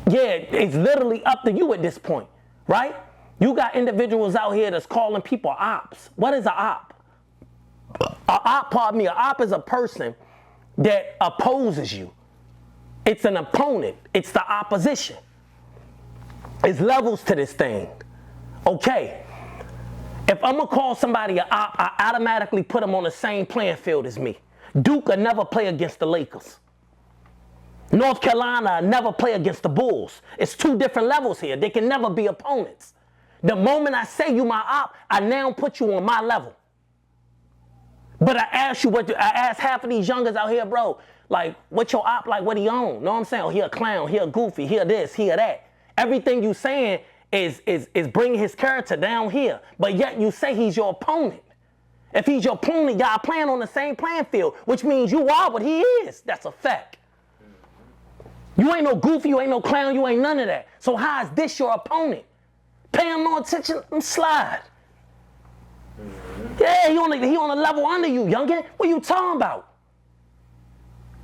Yeah, it's literally up to you at this point, right? You got individuals out here that's calling people ops. What is an op? An op is a person that opposes you. It's an opponent. It's the opposition. It's levels to this thing. Okay. If I'm going to call somebody an op, I automatically put them on the same playing field as me. Duke will never play against the Lakers. North Carolina will never play against the Bulls. It's two different levels here. They can never be opponents. The moment I say you my op, I now put you on my level. But I ask half of these youngers out here, bro, like, what your op like, what he on? Know what I'm saying? Oh, he a clown, he a goofy, he a this, he a that. Everything you saying is bringing his character down here, but yet you say he's your opponent. If he's your opponent, y'all playing on the same playing field, which means you are what he is. That's a fact. You ain't no goofy, you ain't no clown, you ain't none of that. So how is this your opponent? Pay him no attention and slide. Yeah, he on a level under you, youngin. What you talking about?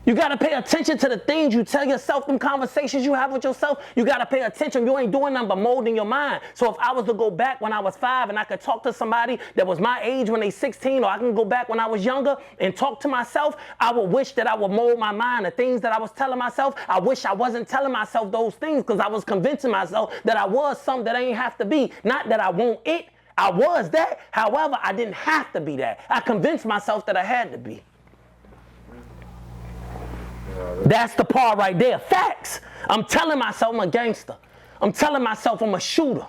You gotta pay attention to the things you tell yourself, them conversations you have with yourself. You gotta pay attention. You ain't doing nothing but molding your mind. So if I was to go back when I was 5 and I could talk to somebody that was my age when they 16, or I can go back when I was younger and talk to myself, I would wish that I would mold my mind. The things that I was telling myself, I wish I wasn't telling myself those things, because I was convincing myself that I was something that I ain't have to be. Not that I want it. I was that. However, I didn't have to be that. I convinced myself that I had to be. That's the part right there. Facts. I'm telling myself I'm a gangster. I'm telling myself I'm a shooter.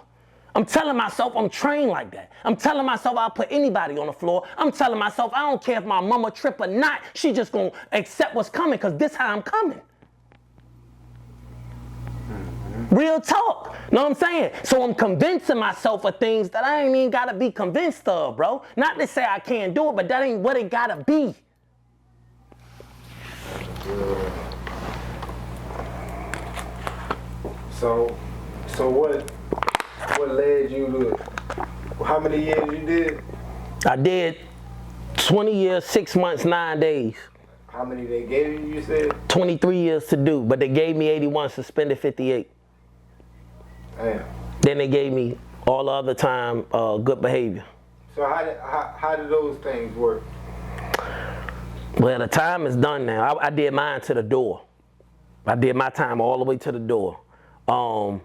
I'm telling myself I'm trained like that. I'm telling myself I'll put anybody on the floor. I'm telling myself I don't care if my mama trip or not. She just gonna accept what's coming, because this how I'm coming. Real talk. Know what I'm saying? So I'm convincing myself of things that I ain't even gotta be convinced of, bro. Not to say I can't do it, but that ain't what it gotta be. So what led you to, how many years you did? I did 20 years, 6 months, 9 days. How many they gave you, you said? 23 years to do, but they gave me 81, suspended 58. Damn. Then they gave me all the other time good behavior. So how did those things work? Well, the time is done now. I did mine to the door. I did my time all the way to the door. Cause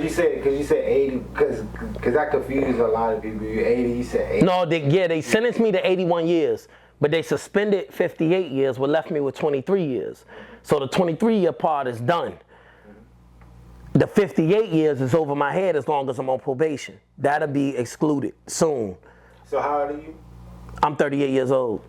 you said 80, cause that confused a lot of people. You 80, you said 80. No, they sentenced me to 81 years, but they suspended 58 years, but left me with 23 years. So the 23-year part is done. The 58 years is over my head as long as I'm on probation. That'll be excluded soon. So how old are you? I'm 38 years old.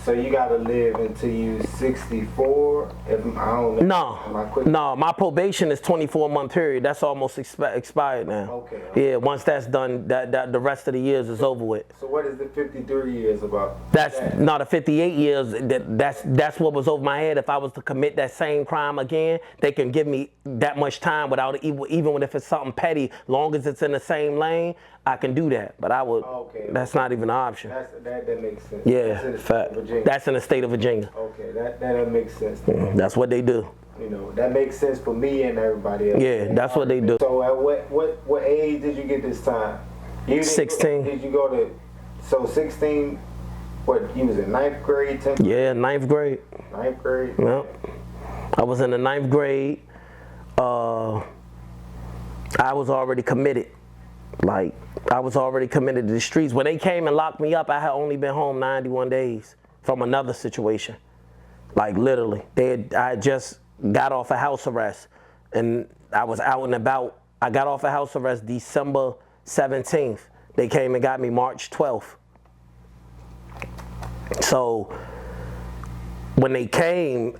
So you gotta live until you 64? If I don't know. No, my probation is 24-month period. That's almost expired now. Okay. Yeah, once that's done, that the rest of the years is over with. So what is the 53 years about? The 58 years. That's what was over my head. If I was to commit that same crime again, they can give me that much time without even if it's something petty. Long as it's in the same lane, I can do that. But I would. Okay. That's not even an option. That makes sense. Yeah, fact. That's in the state of Virginia. Okay, that makes sense. That's what they do. You know, that makes sense for me and everybody else. Yeah, that's what they do. So at what age did you get this time? 16. Did you go to, so 16, what, you was in 9th grade, 10th grade? Yeah, 9th grade. 9th grade? Yep. I was in the 9th grade. I was already committed. Like, I was already committed to the streets. When they came and locked me up, I had only been home 91 days from another situation. Like, literally. I had just got off of house arrest, and I was out and about. I got off of house arrest December 17th. They came and got me March 12th. So when they came,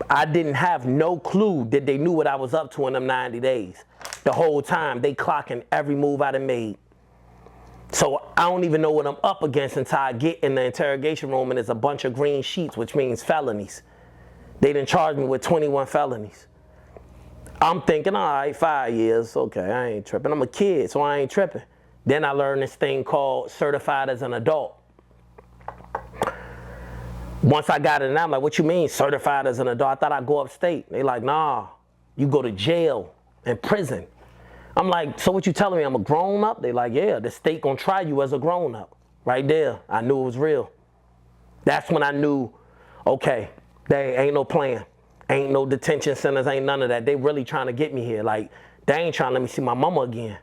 I didn't have no clue that they knew what I was up to in them 90 days. The whole time, they clocking every move I done made. So I don't even know what I'm up against until I get in the interrogation room and there's a bunch of green sheets, which means felonies. They done charged me with 21 felonies. I'm thinking, all right, 5 years, okay, I ain't tripping. I'm a kid, so I ain't tripping. Then I learned this thing called certified as an adult. Once I got it, and I'm like, what you mean, certified as an adult? I thought I'd go upstate. They like, nah, you go to jail and prison. I'm like, so what you telling me, I'm a grown up? They like, yeah, the state gonna try you as a grown up. Right there, I knew it was real. That's when I knew, okay, there ain't no plan. Ain't no detention centers, ain't none of that. They really trying to get me here. Like, they ain't trying to let me see my mama again.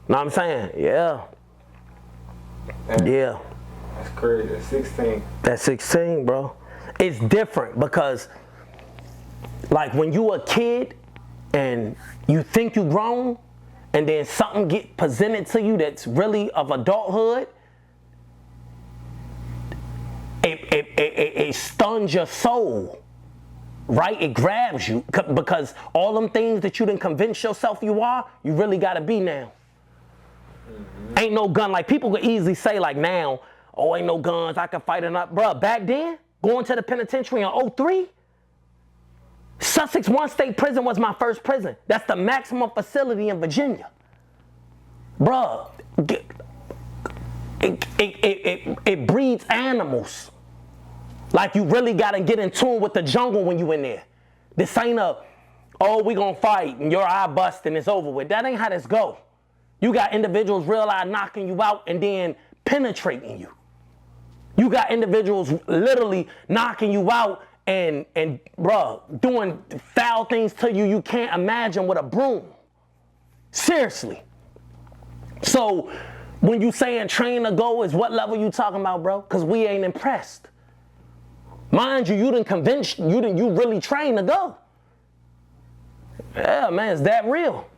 Know what I'm saying? Yeah. Yeah. That's crazy. That's 16. That's 16, bro. It's different because, like, when you a kid and you think you grown, and then something get presented to you that's really of adulthood, it stuns your soul, right? It grabs you because all them things that you didn't convince yourself you are, you really gotta be now. Mm-hmm. Ain't no gun. Like, people could easily say, like, now, oh, ain't no guns, I can fight it up. Bruh, back then, going to the penitentiary in 2003, Sussex One State Prison was my first prison. That's the maximum facility in Virginia. Bruh, it breeds animals. Like, you really gotta get in tune with the jungle when you in there. This ain't a, oh, we gonna fight and your eye bust and it's over with. That ain't how this go. You got individuals real eye knocking you out and then penetrating you. You got individuals literally knocking you out and bruh, doing foul things to you you can't imagine with a broom. Seriously. So when you saying train to go, is what level you talking about, bro? Because we ain't impressed. Mind you, you didn't convince, you really trained to go. Yeah, man, it's that real.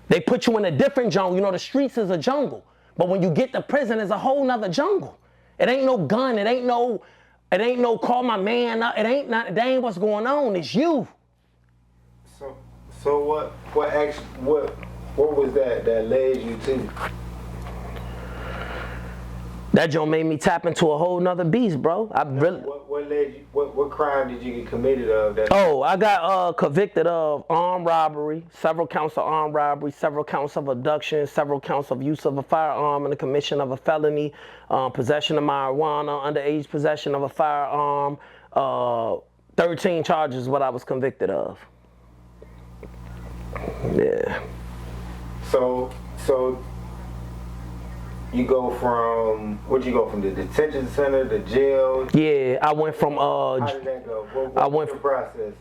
They put you in a different jungle. You know, the streets is a jungle. But when you get to prison, it's a whole nother jungle. It ain't no gun, it ain't no call my man up. That ain't what's going on, it's you. So what was that led you to? That joint made me tap into a whole nother beast, bro. What led you? What crime did you get committed of? I got convicted of armed robbery, several counts of armed robbery, several counts of abduction, several counts of use of a firearm and the commission of a felony, possession of marijuana, underage possession of a firearm. 13 charges is what I was convicted of. Yeah. So you go from, where'd you go from, the detention center, the jail? Yeah, I went from how did that go? What was the process?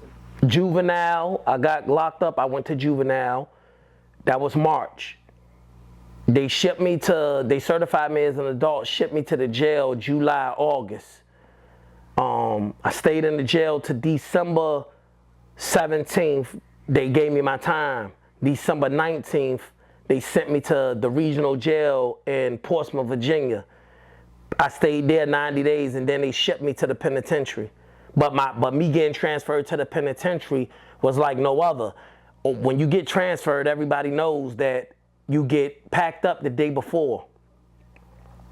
Juvenile. I got locked up. I went to juvenile. That was March. They certified me as an adult, shipped me to the jail July, August. I stayed in the jail to December 17th. They gave me my time. December 19th, they sent me to the regional jail in Portsmouth, Virginia. I stayed there 90 days and then they shipped me to the penitentiary. But me getting transferred to the penitentiary was like no other. When you get transferred, everybody knows that you get packed up the day before.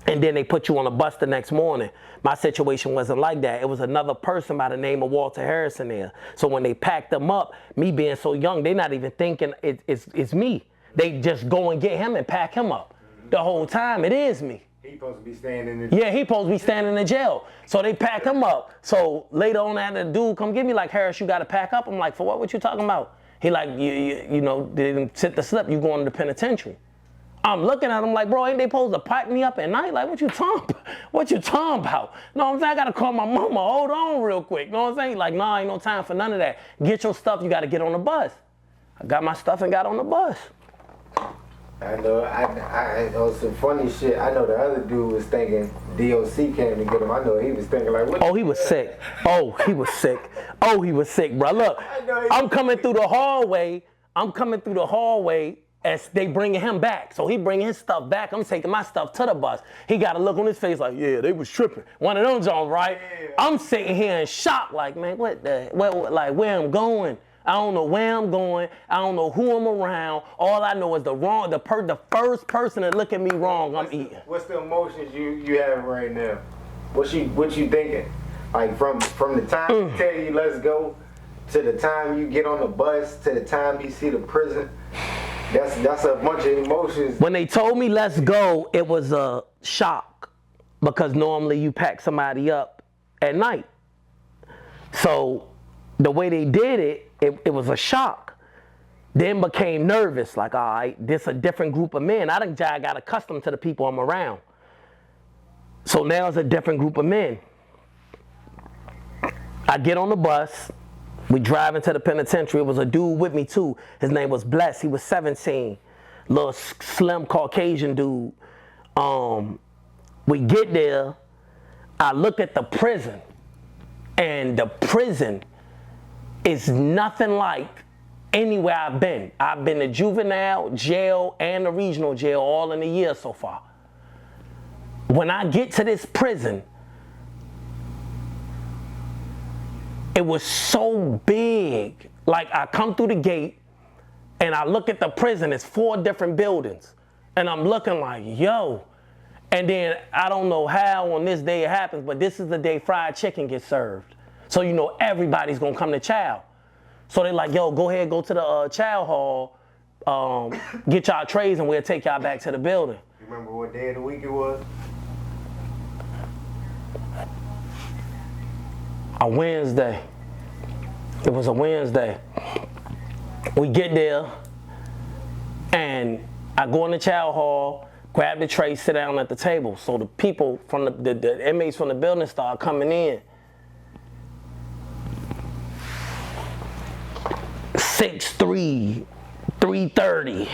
And then they put you on a bus the next morning. My situation wasn't like that. It was another person by the name of Walter Harrison there. So when they packed them up, me being so young, they're not even thinking it's me. They just go and get him and pack him up. The whole time, it is me. He supposed to be staying in the jail. Yeah, he supposed to be standing in the jail. So they pack him up. So later on, that the dude come get me like, Harris, you got to pack up. I'm like, for what you talking about? He like, you know, they didn't sit the slip. You going to the penitentiary. I'm looking at him like, bro, ain't they supposed to pack me up at night? Like, what you talking about? What you talking about? No, I'm saying I got to call my mama. Hold on real quick. Know what I'm saying? Like, nah, ain't no time for none of that. Get your stuff. You got to get on the bus. I got my stuff and got on the bus. I know, I know some funny shit. I know the other dude was thinking DOC came to get him. I know he was thinking like, what? Oh, he was sick. Oh, he was sick. Oh, he was sick, bro. Look, I'm coming through the hallway. As they bringing him back. So he bringing his stuff back. I'm taking my stuff to the bus. He got a look on his face like, yeah, they was tripping. One of them Jones, right? Yeah. I'm sitting here in shock like, man, where I'm going? I don't know where I'm going. I don't know who I'm around. All I know is the first person that look at me wrong, I'm eating. What's the emotions you have right now? What you thinking? Like from the time you tell you let's go to the time you get on the bus to the time you see the prison. That's a bunch of emotions. When they told me let's go, it was a shock because normally you pack somebody up at night. So the way they did it, it was a shock. Then became nervous, like, all right, this a different group of men. I got accustomed to the people I'm around. So now it's a different group of men. I get on the bus, we drive into the penitentiary. It was a dude with me too. His name was Bless. He was 17, little slim Caucasian dude. We get there, I look at the prison, and the prison is nothing like anywhere I've been. I've been to juvenile, jail, and the regional jail all in a year so far. When I get to this prison, it was so big. Like, I come through the gate and I look at the prison, it's 4 different buildings. And I'm looking like, yo. And then I don't know how on this day it happens, but this is the day fried chicken gets served. So you know everybody's gonna come to chow. So they're like, yo, go ahead, go to the chow hall, get y'all trays and we'll take y'all back to the building. You remember what day of the week it was? A Wednesday. It was a Wednesday. We get there and I go in the chow hall, grab the tray, sit down at the table. So the people from the inmates from the building start coming in. 6'3", 330,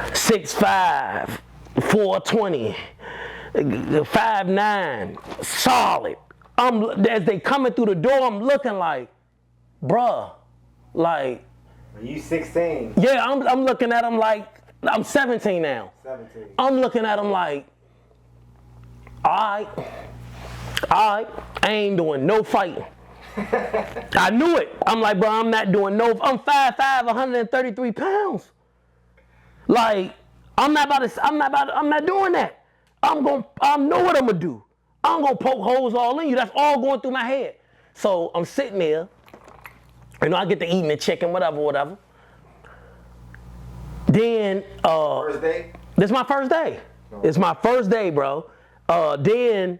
6'5", 420, 5'9", solid. As they coming through the door, I'm looking like, bruh, like. You 16. Yeah, I'm looking at them like, I'm 17 now. 17. I'm looking at them like, all right, I ain't doing no fighting. I knew it. I'm like, bro, I'm not doing no, I'm 5'5", 133 pounds. Like, I'm not doing that. I know what I'm gonna do. I'm gonna poke holes all in you. That's all going through my head. So I'm sitting there, you know, I get to eating the chicken, whatever. Then, First day? This is my first day. No. It's my first day, bro. Then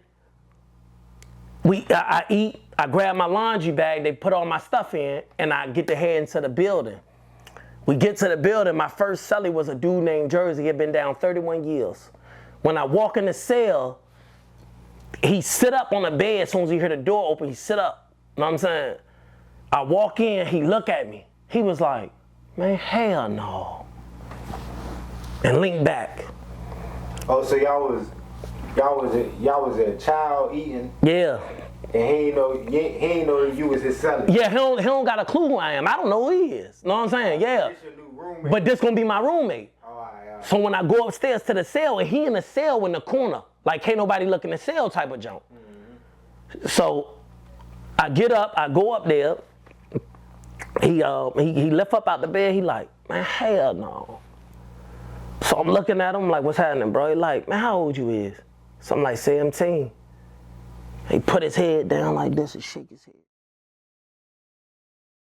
I eat, I grab my laundry bag, they put all my stuff in, and I get to head into the building. We get to the building, my first cellie was a dude named Jersey. He had been down 31 years. When I walk in the cell, he sit up on the bed as soon as he hear the door open, he sit up. You know what I'm saying? I walk in, he look at me. He was like, man, hell no. And lean back. Oh, so y'all was a child eating. Yeah. And he ain't know you was his cellie. Yeah, he don't got a clue who I am. I don't know who he is. Know what I'm saying? Yeah. This your new roommate. But this gonna be my roommate. Oh, all right. So when I go upstairs to the cell, and he in the cell in the corner, like can't nobody look in the cell type of junk. Mm-hmm. So I get up, I go up there. He lift up out the bed. He like, man, hell no. So I'm looking at him like, what's happening, bro? He like, man, how old you is? So I'm like, 17. He put his head down like this and shake his head.